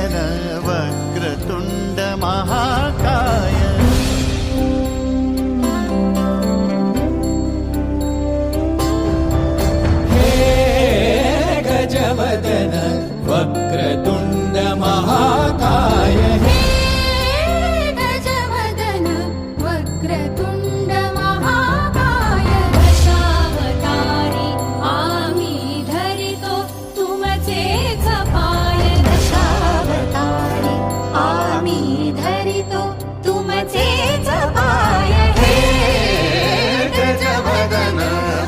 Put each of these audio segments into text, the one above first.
गजवदन वक्रतुंड महाकाय गजवदन वक्रतुंड महाकाय गजवदन वक्रतुंड महाकाय दशावतारी आम्ही धरितो तुमचेच पाय दशावतारी आम्ही धरितो तुमचेच पाय गजवदन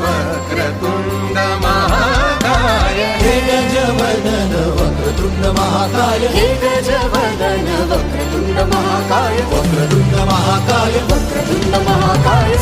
वक्रतुंड महाकाय गजवदन वक्रतुंड महाकाय गजवदन वक्रतुंड महाकाय वक्रतुंड महाकाय वक्रतुंड महाकाय